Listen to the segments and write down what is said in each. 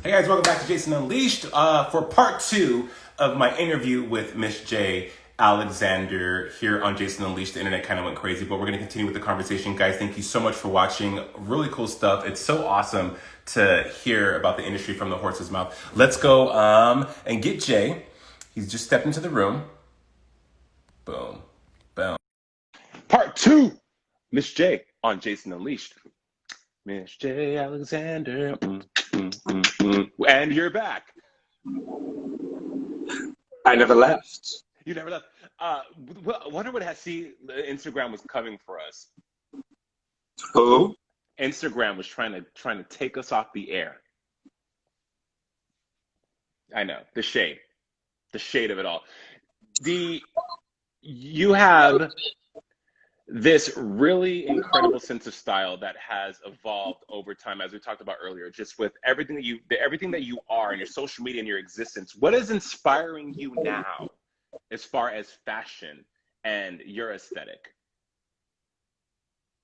Hey guys, welcome back to Jason Unleashed for part two of my interview with Miss J. Alexander here on Jason Unleashed. The internet kind of went crazy, but we're going to continue with the conversation. Guys, thank you so much for watching. Really cool stuff. It's so awesome to hear about the industry from the horse's mouth. Let's go and get Jay. He's just stepped into the room. Boom. Boom. Part two, Miss J on Jason Unleashed. Miss J. Alexander. And you're back. I never left. You never left. I wonder what Instagram was coming for us. Who? Instagram was trying to take us off the air. I know, the shade of it all. You have this really incredible sense of style that has evolved over time, as we talked about earlier, just with everything that you are and your social media and your existence. What is inspiring you now as far as fashion and your aesthetic?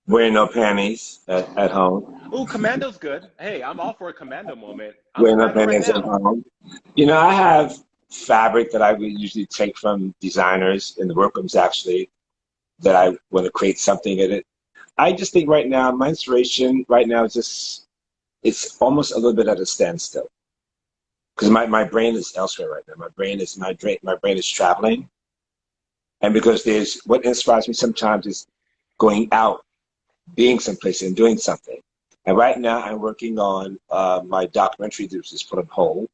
Wearing no panties at home. Oh, commando's good. Hey, I'm all for a commando moment. I'm Wearing no commando right panties at now. home. You know, I have fabric that I would usually take from designers in the workrooms, actually, that I want to create something in it. I just think right now, my inspiration right now is just, it's almost a little bit at a standstill. Because my brain is elsewhere right now. My brain is traveling. And because what inspires me sometimes is going out, being someplace and doing something. And right now I'm working on my documentary that was just put on hold.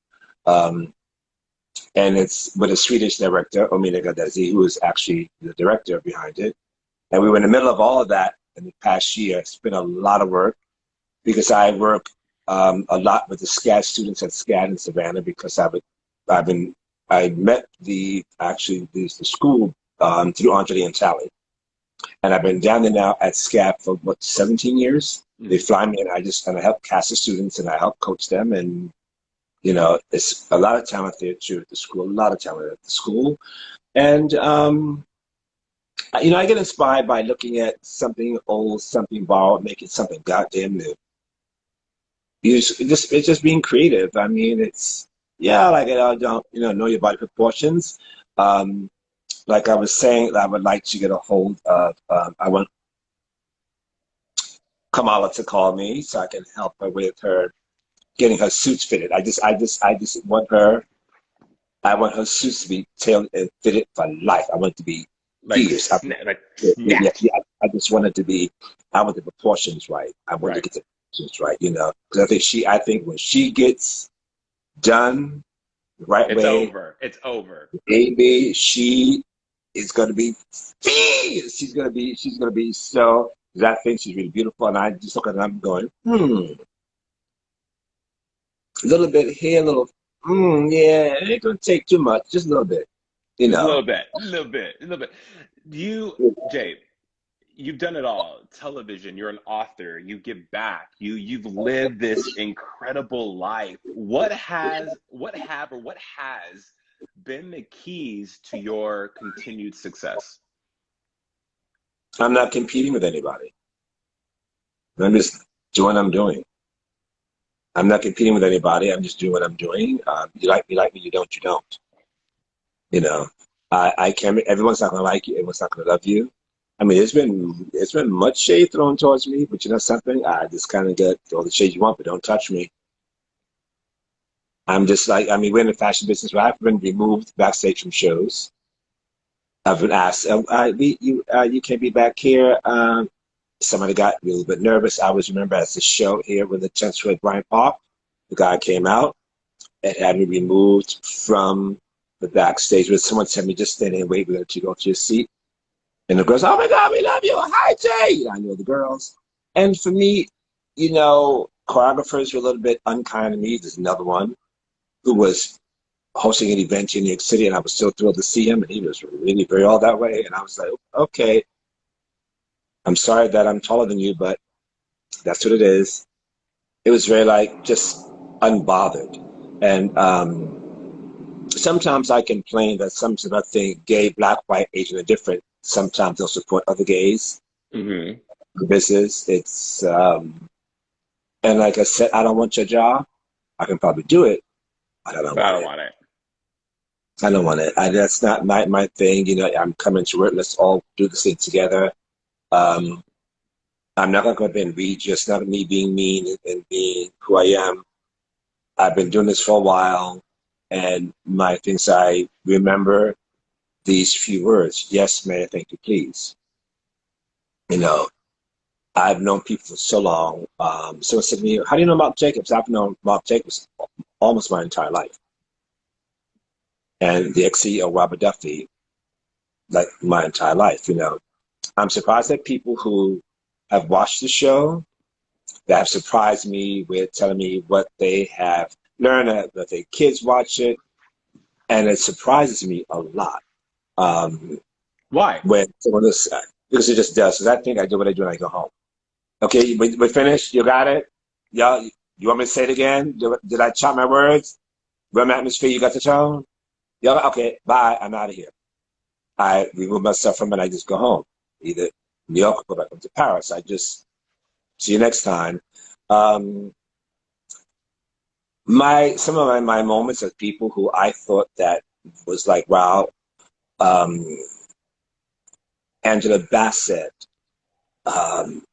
And it's with a Swedish director, Omina Gadezi, who is actually the director behind it. And we were in the middle of all of that in the past year. It's been a lot of work because I work a lot with the SCAD students at SCAD in Savannah because I met the school through Andre and Tally. And I've been down there now at SCAD for 17 years. They fly me and I help cast the students and I help coach them. And, you know, it's a lot of talent there too at the school, a lot of talent at the school. And, you know, I get inspired by looking at something old, something borrowed, making something goddamn new. It's just being creative. I mean, like, don't, know your body proportions. Like I was saying, I would like to get a hold of, I want Kamala to call me so I can help her with her getting her suits fitted. I just want I want her suits to be tailored and fitted for life. I want it to be fierce. Snatch. I just want it to be, I want the proportions right. I want to get the proportions right, because I think when she gets done the right way, It's over. baby, she is going to be fierce. She's going to be so, I think she's really beautiful. And I just look at her and I'm going, a little bit here, a little, yeah, it ain't going to take too much, just a little bit, Just a little bit. Jay, you've done it all. Television, you're an author, you give back, you've lived this incredible life. What has been the keys to your continued success? I'm not competing with anybody. I'm just doing what I'm doing. I'm not competing with anybody. I'm just doing what I'm doing. You like me, you don't, you don't. You know, I can't, everyone's not going to like you. Everyone's not going to love you. I mean, it's been much shade thrown towards me, but you know something? I just kind of get all the shade you want, but don't touch me. I'm just like, I mean, we're in the fashion business, where I've been removed backstage from shows. I've been asked, you can't be back here. Somebody got a little bit nervous. I always remember at the show here when the Chancellor with Brian Park, the guy came out and had me removed from the backstage, where someone said me, just stand there and wait, we're going to go to your seat. And the girls, oh my God, we love you. Hi, Jay. I know the girls. And for me, choreographers were a little bit unkind to me. There's another one who was hosting an event in New York City, and I was so thrilled to see him, and he was really very all that way. And I was like, okay, I'm sorry that I'm taller than you, but that's what it is. It was very just unbothered. And sometimes I complain that sometimes I think gay, black, white, Asian are different. Sometimes they'll support other gays. Mm-hmm. The business, and like I said, I don't want your job. I can probably do it, but I don't But I want don't it. want it. I don't want it. That's not my thing. You know, I'm coming to it. Let's all do this thing together. Um, I'm not going to come up and read just not me being mean and being who I am. I've been doing this for a while, and my things I remember these few words: yes, man, thank you, please. You know, I've known people for so long. Someone said to me, "How do you know Mark Jacobs?" I've known Mark Jacobs almost my entire life, and the ex-CEO Robert Duffy, like my entire life. You know, I'm surprised at people who have watched the show that have surprised me with telling me what they have learned, that their kids watch it, and it surprises me a lot. Why? When someone else, because it just does. Because I think I do what I do when I go home. Okay, we finished. You got it. Y'all, you want me to say it again? Did I chop my words? Run atmosphere. You got the tone. Yeah. Okay. Bye. I'm out of here. I remove myself from it. I just go home. Either New York or go back to Paris. I just see you next time. Um, some of my moments of people who I thought that was like, wow, um, Angela Bassett. Um,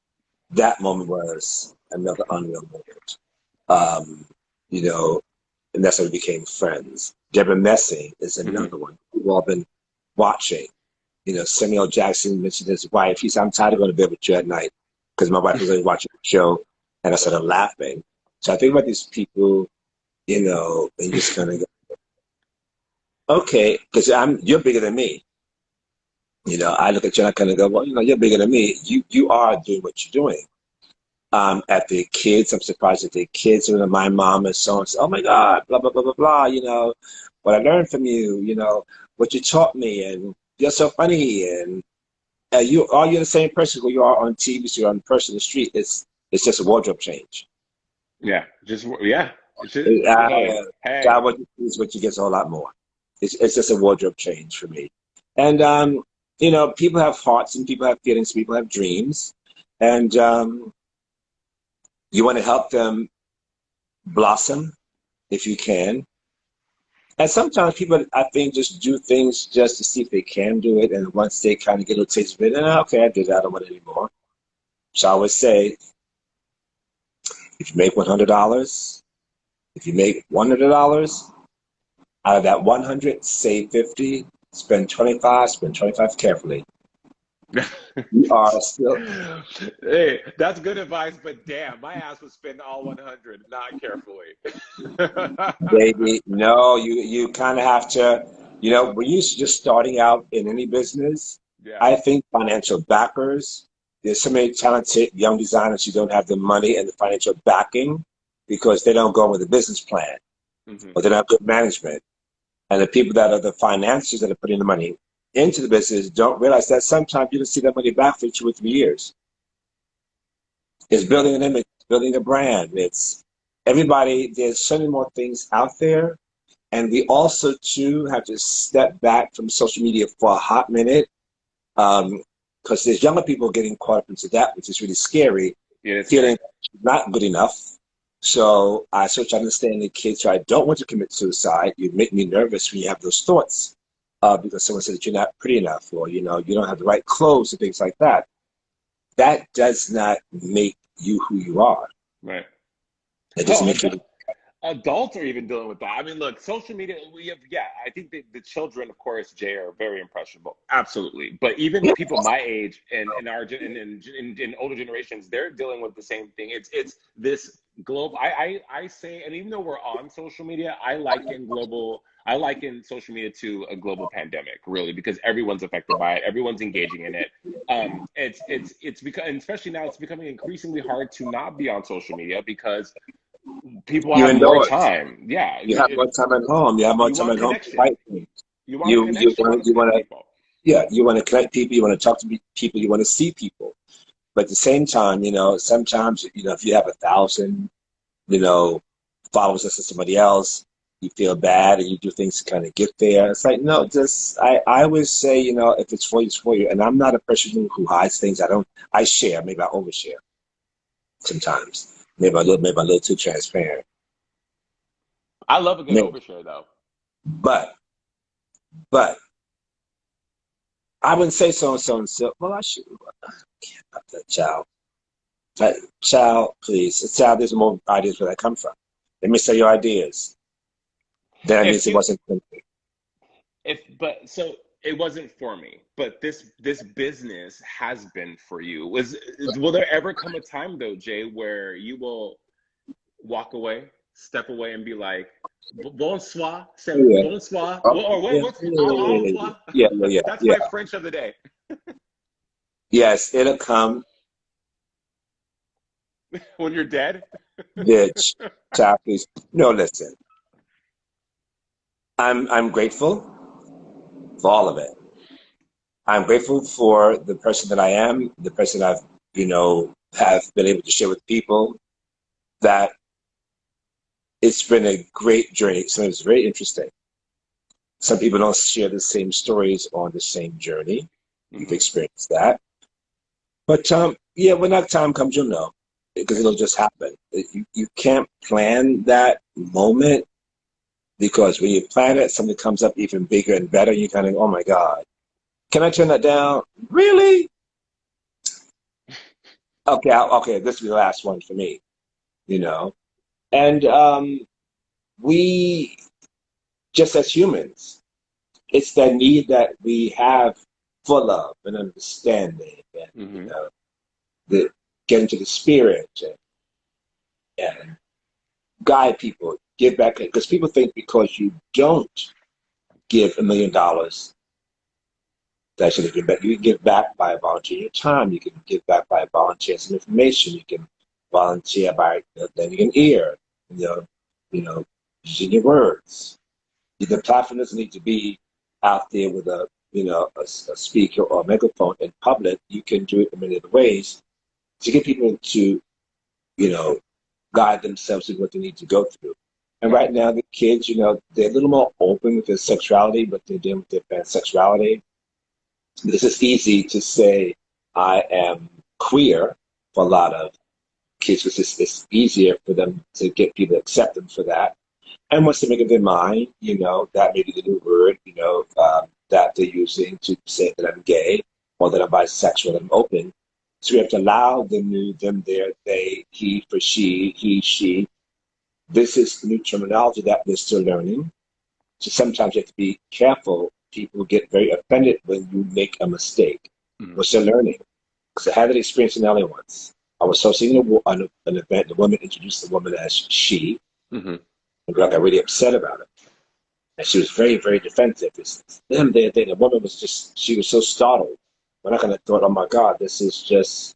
that moment was another unreal moment. Um, you know, and that's how we became friends. Deborah Messing is Hmm. another one. We've all been watching. You know, Samuel Jackson mentioned his wife. He said, "I'm tired of going to bed with you at night," because my wife was always watching the show, and I started laughing. So I think about these people, you know, and just kind of go, okay, because you're bigger than me. You know, I look at you and I kind of go, well, you know, you're bigger than me. You are doing what you're doing. At the kids, I'm surprised at the kids. You know, my mom and so on. Oh my God, blah blah blah blah blah. You know, what I learned from you. You know, what you taught me, and you're so funny. And you're the same person who you are on TV. So you're on the person in the street. It's just a wardrobe change. Yeah, just yeah. It should. Hey, Uh, hey. God, what you see is what you get is a whole lot more. It's just a wardrobe change for me. And you know, people have hearts and people have feelings. People have dreams, and you want to help them blossom if you can. And sometimes people, I think, just do things just to see if they can do it. And once they kind of get a taste of it, and okay, I did that, I don't want it anymore. So I would say, if you make $100, if you make $100, out of that 100, save 50, spend 25, spend 25 carefully. You are still, Hey, that's good advice, but damn, my ass would spend all 100, not carefully. baby. No, you kind of have to, you know, when you're just starting out in any business, Yeah. I think financial backers, there's so many talented young designers who don't have the money and the financial backing because they don't go with a business plan Hmm. or they don't have good management. And the people that are the financiers that are putting the money into the business don't realize that sometimes you don't see that money back for 2 or 3 years. It's building an image, building a brand. It's everybody, there's so many more things out there. And we also, too, have to step back from social media for a hot minute because there's younger people getting caught up into that, which is really scary, Yeah, it's feeling scary. not good enough. So I sort of understand the kids who I don't want to commit suicide. You make me nervous when you have those thoughts because someone says that you're not pretty enough or, you know, you don't have the right clothes and things like that. That does not make you who you are. Right. It doesn't Oh, make you. adults are even dealing with that. I mean, look, social media, we have, yeah, I think the children, of course, Jay, are very impressionable. Absolutely. But even people my age and in our in older generations, they're dealing with the same thing. It's this global, I say, and even though we're on social media, I liken social media to a global pandemic, really, because everyone's affected by it, everyone's engaging in it. It's because, and especially now, it's becoming increasingly hard to not be on social media because people You have more indoors. time. Yeah, You have more time at home. You have more you time want at home to connection. write things. You want connection. You want to You connect want to people. yeah, you want to connect people. You want to talk to people. You want to see people. But at the same time, you know, sometimes you know if you have 1,000, you know, followers to somebody else, you feel bad and you do things to kind of get there. It's like no, just I always say you know if it's for you, it's for you. And I'm not a person who hides things. I don't. I share. Maybe I overshare sometimes. Maybe a little too transparent. I love a good Maybe. overshare, though. But but I wouldn't say so and so and so. Well, I should. I can't about that child. Child, please. Child, there's more ideas where that come from. Let me say your ideas. That If means it you, wasn't. but so it wasn't for me, but this business has been for you. Will there ever come a time though, Jay, where you will walk away, step away, and be like, bonsoir, say Yeah. bonsoir, Oh, or yeah. what's au Yeah. revoir? Yeah. Yeah. That's Yeah. my French of the day. Yes, it'll come, When you're dead. bitch. Child, please. No, listen. I'm grateful for all of it. I'm grateful for the person that I am, the person I've, have been able to share with people. That it's been a great journey. So it's very interesting. Some people don't share the same stories on the same journey. You've Hmm. experienced that. But yeah, when that time comes, you'll know because it'll just happen. You can't plan that moment because when you plan it, something comes up even bigger and better. You kind of, oh my God, can I turn that down? Really? Okay, okay, this will be the last one for me, you know. And we, just as humans, it's that need that we have for love and understanding and, Hmm. the get into the spirit and guide people, give back. Because people think because you don't give $1 million, that should give back. You can give back by volunteering your time. You can give back by volunteering some information. You can volunteer by lending an ear. You know, you know, using your words. The platform doesn't need to be out there with a speaker or a megaphone in public. You can do it in many other ways to get people to, you know, guide themselves in what they need to go through. And Right. right now, the kids, they're a little more open with their sexuality, but they're dealing with their pansexuality. This is easy to say, I am queer for a lot of kids, because it's easier for them to get people to accept them for that. And once they make up their mind, that may be the new word, that they're using to say that I'm gay or that I'm bisexual, that I'm open. So we have to allow them, them, their, they, he for she, he, she. This is new terminology that we're still learning. So sometimes you have to be careful. People get very offended when you make a mistake. Hmm. We're still learning. Because I had that experience in LA once. I was hosting an event. The woman introduced the woman as she. Hmm. The girl got really upset about it. And she was very, very defensive. It's them, there, there. The woman was she was so startled. When I kind of thought, oh my God, this is just,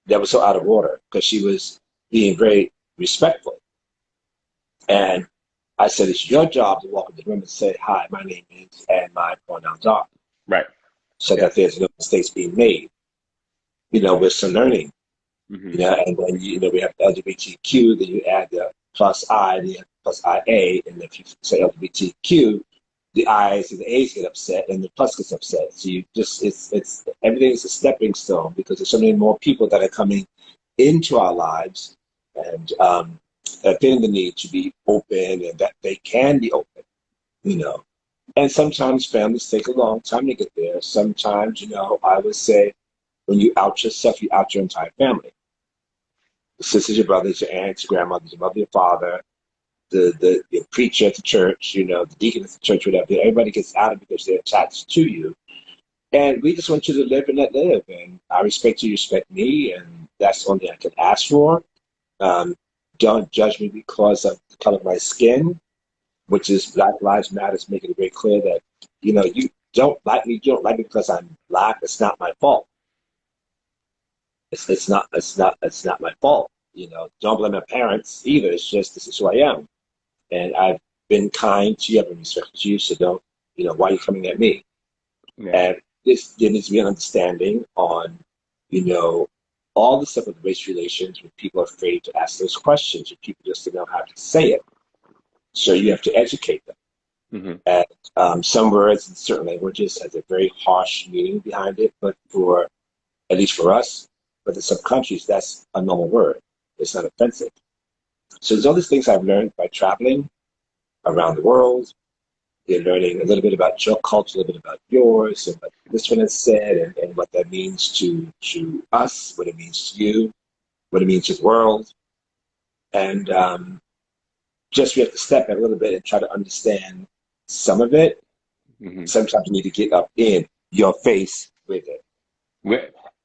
that was so out of order because she was being very respectful. And I said, it's your job to walk into the room and say, hi, my name is, and my pronouns are, Right. so Yeah. that there's no mistakes being made. We're still learning, Hmm. and then, we have LGBTQ, then you add the plus I, the plus IA, and if you say LGBTQ, the I's and the A's get upset and the plus gets upset. So you just, it's everything is a stepping stone because there's so many more people that are coming into our lives and feeling the need to be open and that they can be open, you know. And sometimes families take a long time to get there. Sometimes, I would say when you out yourself, you out your entire family. The sisters, your brothers, your aunts, your grandmothers, your mother, your father, the preacher at the church, the deacon at the church, whatever. Everybody gets out of it because they're attached to you. And we just want you to live and let live. And I respect you, you respect me, and that's the only thing I can ask for. Um, don't judge me because of the color of my skin, which is Black Lives Matter, making it very clear that, you you don't like me because I'm black. It's not my fault. It's not my fault. Don't blame my parents either. It's just this is who I am. And I've been kind to you, I've been respectful to you, so don't, why are you coming at me? Yeah. And there needs to be an understanding on, you know, all the stuff with race relations when people are afraid to ask those questions and people just don't know how to say it. So you have to educate them. Hmm. And some words in certain languages has a very harsh meaning behind it, but at least for us, but in some countries, that's a normal word. It's not offensive. So there's all these things I've learned by traveling around the world. You're learning a little bit about your culture, a little bit about yours, and what this one has said, and what that means to us, what it means to you, what it means to the world. And just we have to step back a little bit and try to understand some of it. Hmm. Sometimes you need to get up in your face with it.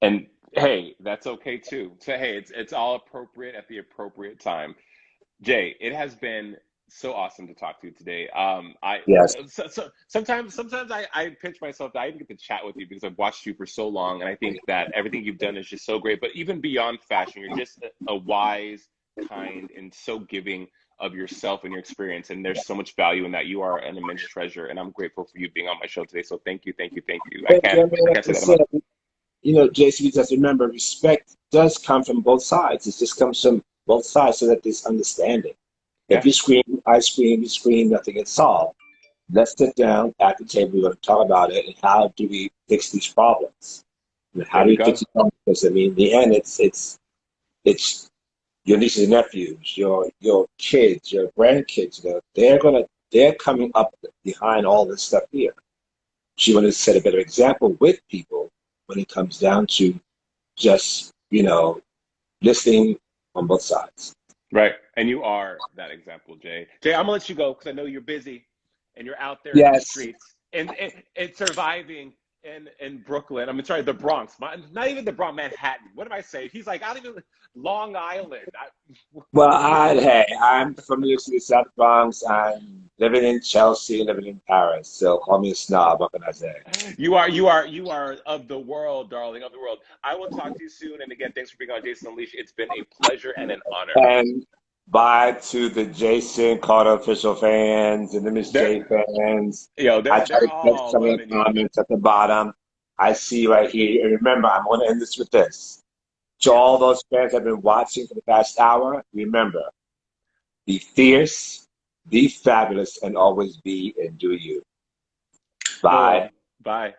And hey, that's okay too. So hey, it's all appropriate at the appropriate time. Jay, it has been so awesome to talk to you today. Yes. Sometimes I pinch myself that I didn't get to chat with you because I've watched you for so long, and I think that everything you've done is just so great. But even beyond fashion, you're just a wise, kind, and so giving of yourself and your experience. And there's so much value in that. You are an immense treasure, and I'm grateful for you being on my show today. So thank you, thank you, thank you. But, I mean, I like can't say I that said, enough. JC, just remember, respect does come from both sides. It just comes from both sides so that there's understanding. If Yeah, you scream, I scream, you scream, nothing gets solved. Let's sit down at the table. We're going to talk about it and how do we fix these problems? And how there do we we fix go. these problems? Because I mean, in the end, it's your nieces and nephews, your kids, your grandkids. They're coming up behind all this stuff here. She wanted to set a better example with people when it comes down to just listening on both sides. Right. And you are that example, Jay. Jay, I'm gonna let you go because I know you're busy and you're out there in the Yes. streets and surviving in Brooklyn. I mean, sorry, the Bronx. Not even the Bronx, Manhattan. What did I say? He's like, I don't even Long Island. Well, hey, I'm from New York City, South Bronx. I'm living in Chelsea, living in Paris. So call me a snob. What can I say? You are of the world, darling, of the world. I will talk to you soon. And again, thanks for being on Jason Unleashed. It's been a pleasure and an honor. And bye to the Jason Carter official fans and the Miss J They're fans. I try they're to catch all some of the loving you. comments at the bottom. I see right here. And remember, I'm going to end this with this. To Yes. all those fans that have been watching for the past hour, remember, be fierce, be fabulous, and always be and do you. Bye. Boom. Bye.